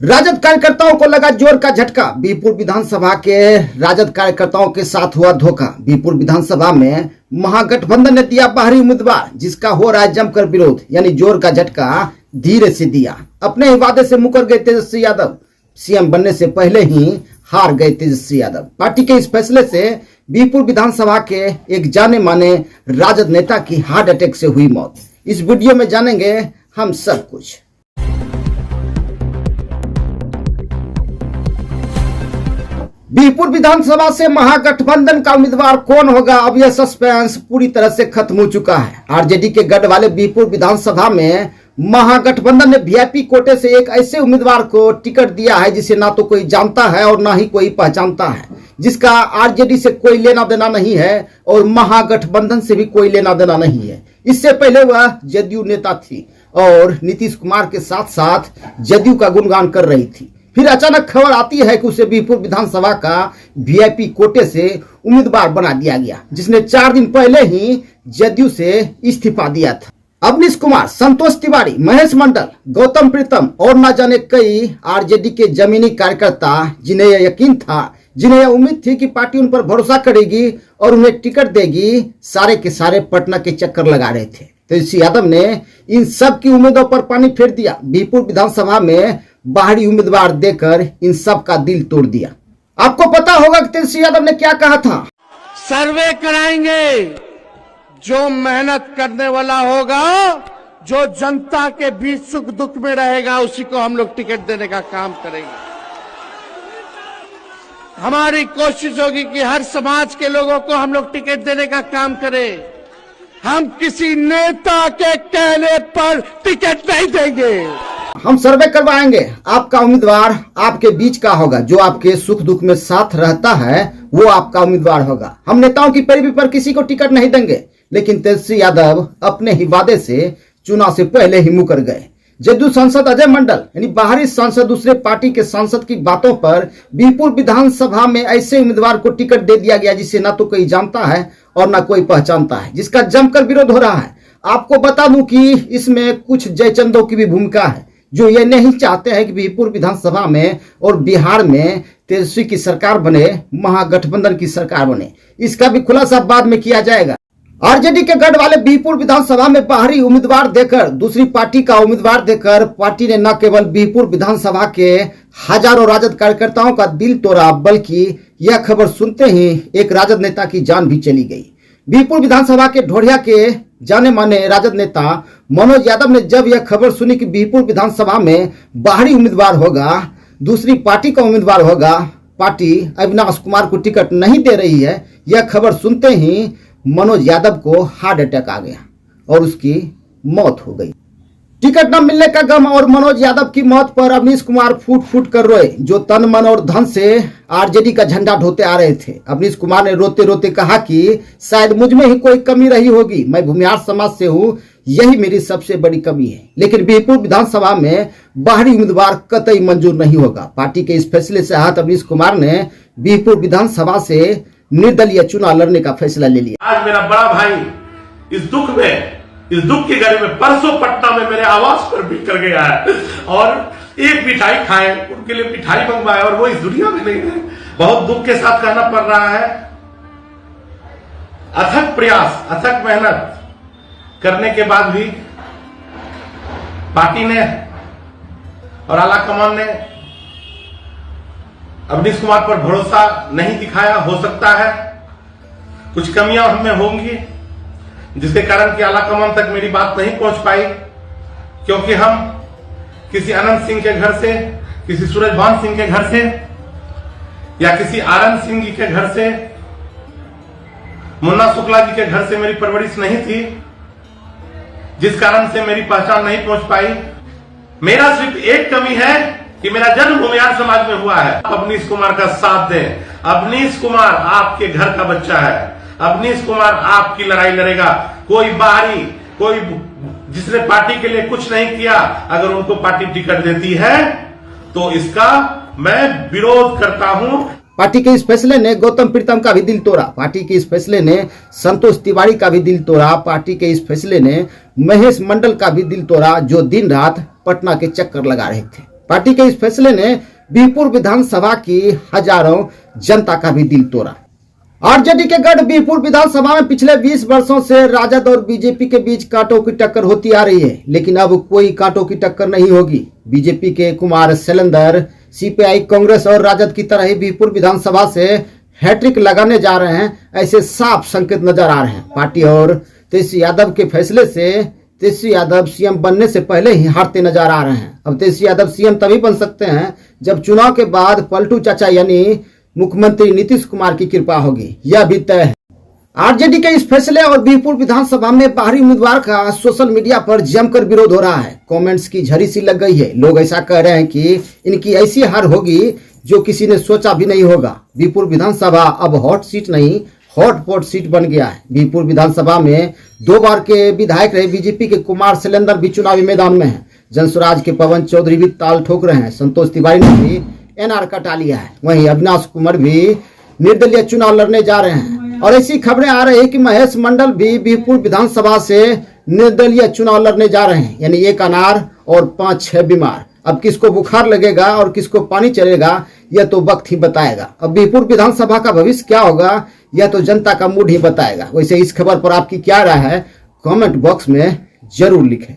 राजद कार्यकर्ताओं को लगा जोर का झटका। बीरपुर विधानसभा के राजद कार्यकर्ताओं के साथ हुआ धोखा। बीरपुर विधानसभा में महागठबंधन ने दिया बाहरी उम्मीदवार, जिसका हो रहा है जमकर विरोध। यानी जोर का झटका धीरे से दिया। अपने ही वादे से मुकर गए तेजस्वी यादव। सीएम बनने से पहले ही हार गए तेजस्वी यादव। पार्टी के इस फैसले से बीरपुर विधानसभा के एक जाने माने राजद नेता की हार्ट अटैक से हुई मौत। इस वीडियो में जानेंगे हम सब कुछ। बीरपुर विधानसभा से महागठबंधन का उम्मीदवार कौन होगा, अब यह सस्पेंस पूरी तरह से खत्म हो चुका है। आरजेडी के गढ़ वाले बीरपुर विधानसभा में महागठबंधन ने वीआईपी कोटे से एक ऐसे उम्मीदवार को टिकट दिया है जिसे ना तो कोई जानता है और ना ही कोई पहचानता है, जिसका आरजेडी से कोई लेना देना नहीं है और महागठबंधन से भी कोई लेना देना नहीं है। इससे पहले वह जदयू नेता थी और नीतीश कुमार के साथ साथ जदयू का गुणगान कर रही थी। फिर अचानक खबर आती है कि उसे बीरपुर विधानसभा का वीआईपी कोटे से उम्मीदवार बना दिया गया, जिसने 4 दिन पहले ही जदयू से इस्तीफा दिया था। अवनीश कुमार, संतोष तिवारी, महेश मंडल, गौतम प्रीतम और न जाने कई आरजेडी के जमीनी कार्यकर्ता, जिन्हें यह यकीन था, जिन्हें यह उम्मीद थी कि पार्टी उन पर भरोसा करेगी और उन्हें टिकट देगी, सारे के सारे पटना के चक्कर लगा रहे थे। तेजस्वी यादव ने इन सब की उम्मीदों पर पानी फेर दिया। बीरपुर विधानसभा में बाहरी उम्मीदवार देकर इन सब का दिल तोड़ दिया। आपको पता होगा कि तेजस्वी यादव ने क्या कहा था। सर्वे कराएंगे, जो मेहनत करने वाला होगा, जो जनता के बीच सुख दुख में रहेगा, उसी को हम लोग टिकट देने का काम करेंगे। हमारी कोशिश होगी कि हर समाज के लोगों को हम लोग टिकट देने का काम करें। हम किसी नेता के कहने पर टिकट नहीं देंगे। हम सर्वे करवाएंगे, आपका उम्मीदवार आपके बीच का होगा, जो आपके सुख दुख में साथ रहता है वो आपका उम्मीदवार होगा। हम नेताओं की पैरवी पर किसी को टिकट नहीं देंगे। लेकिन तेजस्वी यादव अपने ही वादे से चुनाव से पहले ही मुकर गए। जदयू सांसद अजय मंडल यानी बाहरी सांसद दूसरे पार्टी के सांसद की बातों पर बीरपुर विधानसभा में ऐसे उम्मीदवार को टिकट दे दिया गया जिसे ना तो कोई जानता है और ना कोई पहचानता है, जिसका जमकर विरोध हो रहा है। आपको बता दूं कि इसमें कुछ जयचंदों की भी भूमिका है, जो ये नहीं चाहते हैं कि बीरपुर विधानसभा में और बिहार में तेजस्वी की सरकार बने, महागठबंधन की सरकार बने। इसका भी खुलासा बाद में किया जाएगा। आरजेडी के गढ़ वाले बीरपुर विधानसभा में बाहरी उम्मीदवार देकर, दूसरी पार्टी का उम्मीदवार देकर पार्टी ने न केवल बीरपुर विधानसभा के हजारों राजद कार्यकर्ताओं का दिल तोड़ा, बल्कि यह खबर सुनते ही एक राजद नेता की जान भी चली गई। बीरपुर विधानसभा के ढोढ़िया के जाने माने राजद नेता मनोज यादव ने जब यह खबर सुनी कि बीरपुर विधानसभा में बाहरी उम्मीदवार होगा, दूसरी पार्टी का उम्मीदवार होगा, पार्टी अविनाश कुमार को टिकट नहीं दे रही है, यह खबर सुनते ही मनोज यादव को हार्ट अटैक आ गया और उसकी मौत हो गई। टिकट न मिलने का गम और मनोज यादव की मौत पर अवनीश कुमार फूट फूट कर रोए, जो तन मन और धन से आरजेडी का झंडा ढोते आ रहे थे। अवनीश कुमार ने रोते रोते कहा कि शायद मुझ में ही कोई कमी रही होगी, मैं भूमिहार समाज से हूँ, यही मेरी सबसे बड़ी कमी है। लेकिन बीरपुर विधानसभा में बाहरी उम्मीदवार कतई मंजूर नहीं होगा। पार्टी के इस फैसले से आहत अवनीश कुमार ने बीरपुर विधानसभा से निर्दलीय चुनाव लड़ने का फैसला ले लिया। आज मेरा बड़ा भाई इस दुख की घड़ी में परसों पटना में मेरे आवास पर भी कर गया है और एक मिठाई खाए, उनके लिए मिठाई मंगवाए और वो इस दुनिया में नहीं है। बहुत दुख के साथ कहना पड़ रहा है। अथक प्रयास, अथक मेहनत करने के बाद भी पार्टी ने और आला कमान ने अवनीश कुमार पर भरोसा नहीं दिखाया। हो सकता है कुछ कमियां हमें होंगी, जिसके कारण कि आला कमान तक मेरी बात नहीं पहुंच पाई, क्योंकि हम किसी अनंत सिंह के घर से, किसी सूरजभान सिंह के घर से या किसी आनंद सिंह जी के घर से, मुन्ना शुक्ला जी के घर से मेरी परवरिश नहीं थी, जिस कारण से मेरी पहचान नहीं पहुंच पाई। मेरा सिर्फ एक कमी है कि मेरा जन्म भूमिहार समाज में हुआ है। अवनीश कुमार का साथ दें। अवनीश कुमार आपके घर का बच्चा है। अवनीश कुमार आपकी लड़ाई लड़ेगा। कोई बाहरी, कोई जिसने पार्टी के लिए कुछ नहीं किया, अगर उनको पार्टी टिकट देती है तो इसका मैं विरोध करता हूं। पार्टी के इस फैसले ने गौतम प्रीतम का भी दिल तोड़ा। पार्टी के इस फैसले ने संतोष तिवारी का भी दिल तोड़ा। पार्टी के इस फैसले ने महेश मंडल का भी दिल तोड़ा, जो दिन रात पटना के चक्कर लगा रहे थे। पार्टी के इस फैसले ने बीरपुर विधानसभा की हजारों जनता का भी दिल तोड़ा। आरजेडी के गढ़ बीरपुर विधानसभा में पिछले 20 वर्षों से राजद और बीजेपी के बीच कांटों की टक्कर होती आ रही है, लेकिन अब कोई कांटों की टक्कर नहीं होगी। बीजेपी के कुमार शैलेंद्र सीपीआई, कांग्रेस और राजद की तरह ही बीरपुर विधानसभा से हैट्रिक लगाने जा रहे हैं, ऐसे साफ संकेत नजर आ रहे हैं। पार्टी और तेजस्वी यादव के फैसले से तेजस्वी यादव सीएम बनने से पहले ही हारते नजर आ रहे हैं। अब तेजस्वी यादव सीएम तभी बन सकते हैं जब चुनाव के बाद पलटू चाचा यानी मुख्यमंत्री नीतीश कुमार की कृपा होगी, यह भी तय है। आरजेडी के इस फैसले और बीरपुर विधानसभा में बाहरी उम्मीदवार का सोशल मीडिया पर जमकर विरोध हो रहा है। कमेंट्स की झड़ी सी लग गई है। लोग ऐसा कह रहे हैं कि इनकी ऐसी हार होगी जो किसी ने सोचा भी नहीं होगा। बीरपुर विधानसभा अब हॉट सीट नहीं, हॉटपॉट सीट बन गया है। बीरपुर विधानसभा में 2 बार के विधायक रहे बीजेपी के कुमार शैलेंद्र भी चुनावी मैदान में हैं। जनसुराज के पवन चौधरी भी ताल ठोक रहे हैं। संतोष तिवारी ने भी एनआर कटा लिया है। वहीं अविनाश कुमार भी निर्दलीय चुनाव लड़ने जा रहे हैं और ऐसी खबरें आ रही है कि महेश मंडल भी बीरपुर विधानसभा से निर्दलीय चुनाव लड़ने जा रहे हैं, यानी 1 अनार और 5-6 बीमार। अब किसको बुखार लगेगा और किसको पानी चलेगा यह तो वक्त ही बताएगा। अब बीरपुर विधानसभा का भविष्य क्या होगा यह तो जनता का मूड ही बताएगा। वैसे इस खबर पर आपकी क्या राय है, कमेंट बॉक्स में जरूर लिखें।